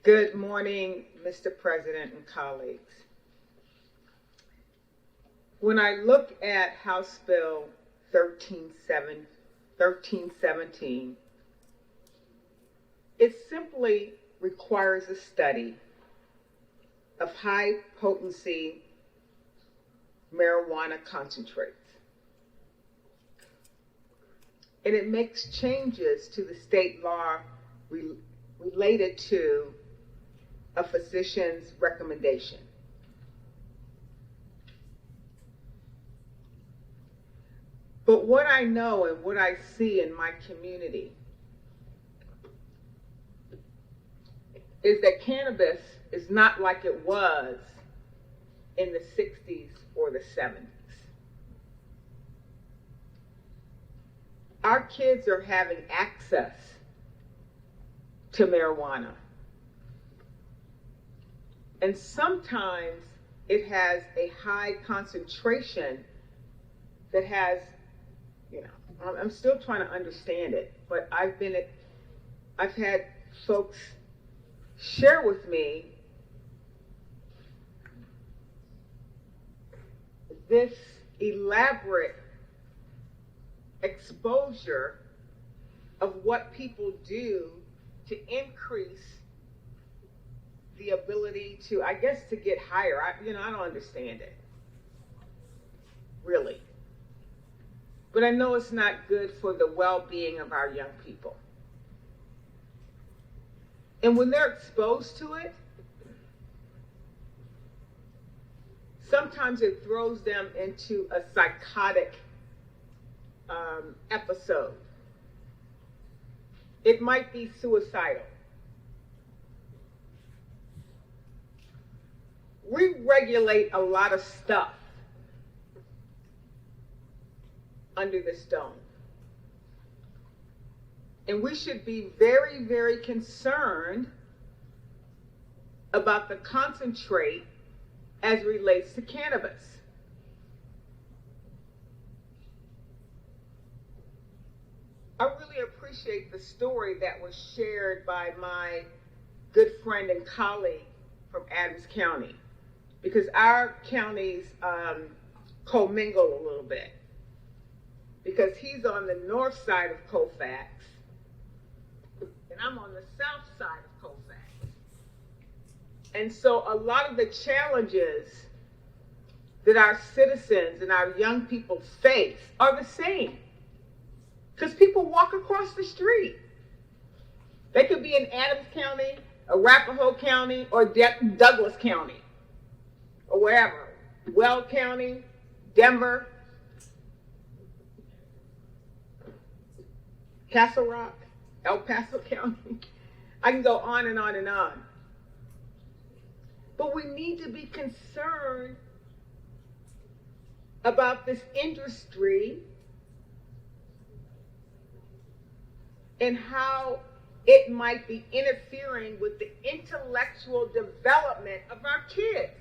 Good morning, Mr. President and colleagues. When I look at House Bill 1317, it simply requires a study of high-potency marijuana concentrates. And it makes changes to the state law related to a physician's recommendation. But what I know and what I see in my community is that cannabis is not like it was in the 60s or the 70s. Our kids are having access to marijuana. And sometimes it has a high concentration that has, I'm still trying to understand it, but I've had folks share with me this elaborate exposure of what people do to increase the ability to, to get higher. I don't understand it, really. But I know it's not good for the well-being of our young people. And when they're exposed to it, sometimes it throws them into a psychotic episode. It might be suicidal. We regulate a lot of stuff under this dome. And we should be very, very concerned about the concentrate as it relates to cannabis. I really appreciate the story that was shared by my good friend and colleague from Adams County, because our counties commingle a little bit, because he's on the north side of Colfax and I'm on the south side of Colfax. And so a lot of the challenges that our citizens and our young people face are the same, because people walk across the street. They could be in Adams County, Arapahoe County, or Douglas County, or wherever, Weld County, Denver, Castle Rock, El Paso County. I can go on and on and on. But we need to be concerned about this industry and how it might be interfering with the intellectual development of our kids.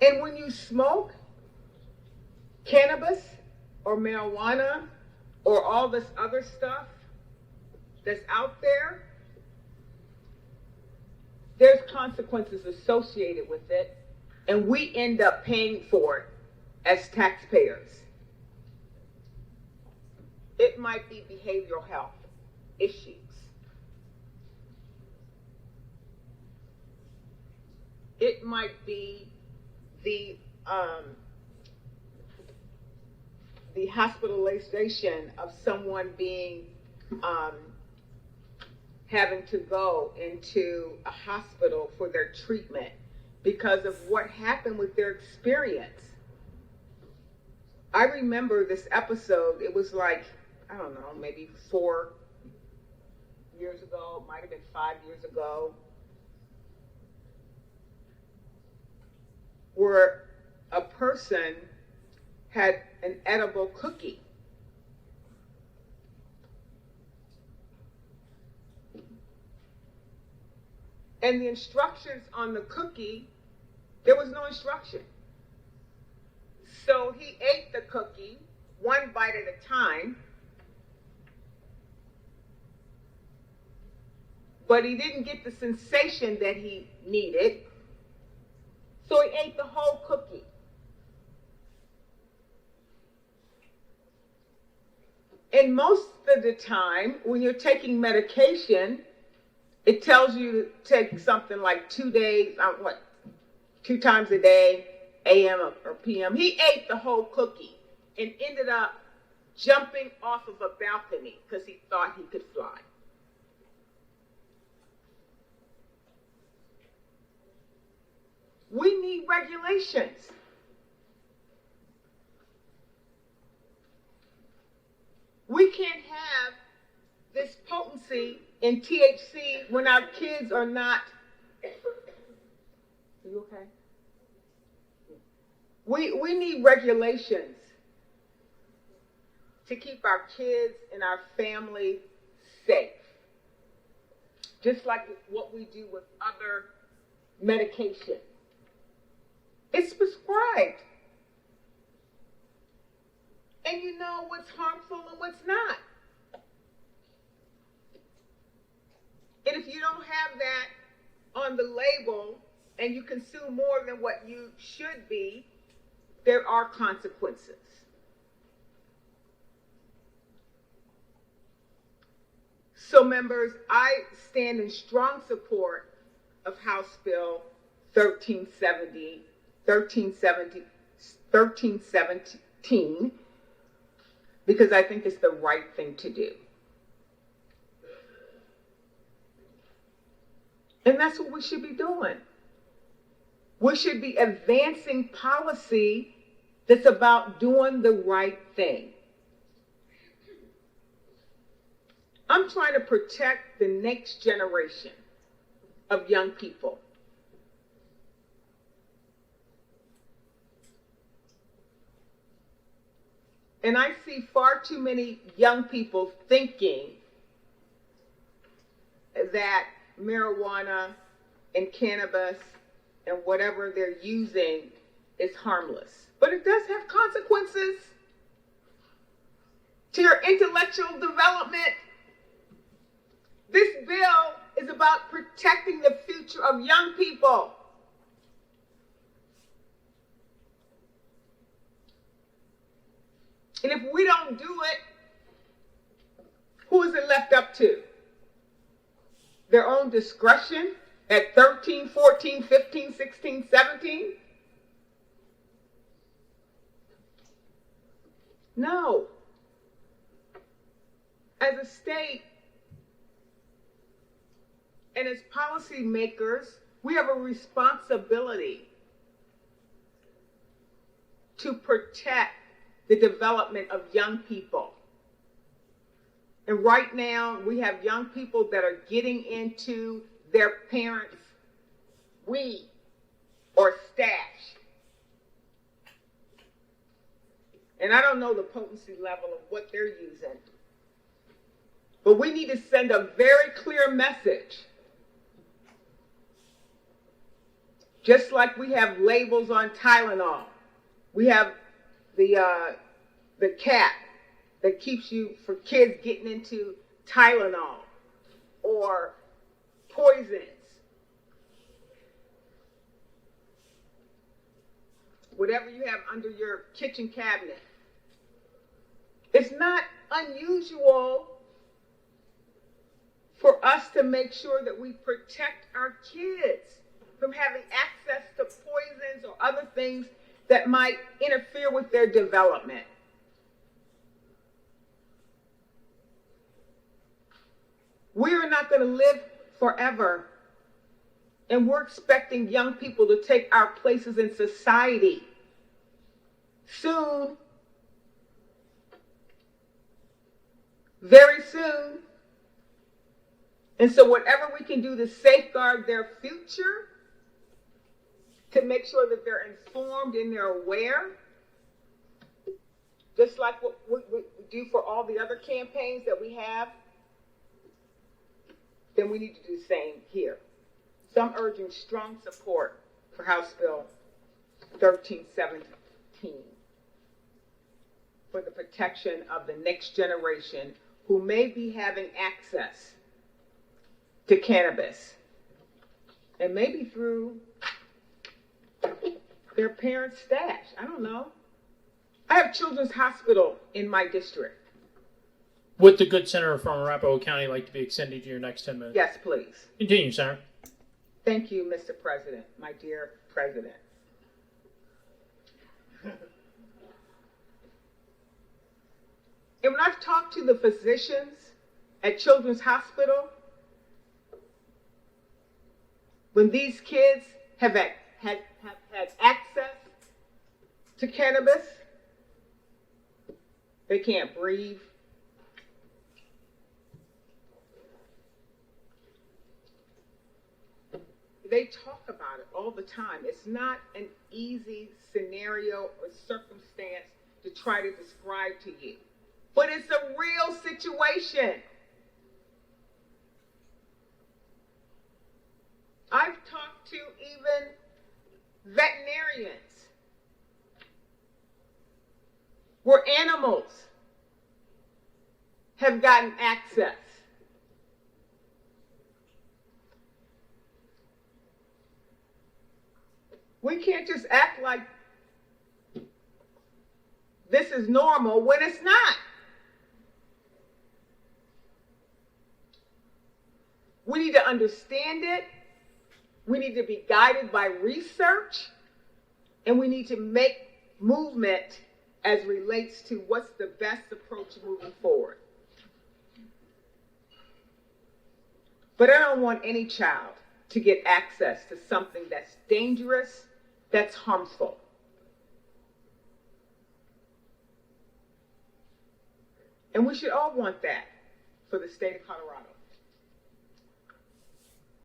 And when you smoke cannabis or marijuana or all this other stuff that's out there, there's consequences associated with it, and we end up paying for it as taxpayers. It might be behavioral health issues. It might be the hospitalization of someone being having to go into a hospital for their treatment because of what happened with their experience. I remember this episode. It was like, I don't know, maybe 4 years ago. It might have been 5 years ago, where a person had an edible cookie. And the instructions on the cookie, there was no instruction. So he ate the cookie one bite at a time, but he didn't get the sensation that he needed, so he ate the whole cookie. And most of the time, when you're taking medication, it tells you to take something like 2 days, 2 times a day, AM or PM. He ate the whole cookie and ended up jumping off of a balcony because he thought he could fly. We need regulations. We can't have this potency in THC when our kids are not. Are you okay? We need regulations to keep our kids and our family safe. Just like what we do with other medication. It's prescribed. And you know what's harmful and what's not. And if you don't have that on the label and you consume more than what you should be, there are consequences. So members, I stand in strong support of House Bill 1317, because I think it's the right thing to do. And that's what we should be doing. We should be advancing policy that's about doing the right thing. I'm trying to protect the next generation of young people. And I see far too many young people thinking that marijuana and cannabis and whatever they're using is harmless. But it does have consequences to your intellectual development. This bill is about protecting the future of young people. And if we don't do it, who is it left up to? Their own discretion at 13, 14, 15, 16, 17? No. As a state and as policymakers, we have a responsibility to protect the development of young people. And right now, we have young people that are getting into their parents' weed or stash. And I don't know the potency level of what they're using. But we need to send a very clear message. Just like we have labels on Tylenol. We have the cap that keeps you, for kids getting into Tylenol or poisons. Whatever you have under your kitchen cabinet. It's not unusual for us to make sure that we protect our kids from having access to poisons or other things that might interfere with their development. We are not going to live forever. And we're expecting young people to take our places in society soon. Very soon. And so whatever we can do to safeguard their future, to make sure that they're informed and they're aware, just like what we do for all the other campaigns that we have, then we need to do the same here. So I'm urging strong support for House Bill 1317 for the protection of the next generation who may be having access to cannabis. And maybe through their parents' stash. I don't know. I have Children's Hospital in my district. Would the good senator from Arapahoe County like to be extended to your next 10 minutes? Yes, please. Continue, Senator. Thank you, Mr. President, my dear President. And when I've talked to the physicians at Children's Hospital, when these kids have had access to cannabis, they can't breathe. They talk about it all the time. It's not an easy scenario or circumstance to try to describe to you, but it's a real situation. I've talked to even veterinarians where animals have gotten access. We can't just act like this is normal when it's not. We need to understand it. We need to be guided by research. And we need to make movement as relates to what's the best approach moving forward. But I don't want any child to get access to something that's dangerous, that's harmful. And we should all want that for the state of Colorado.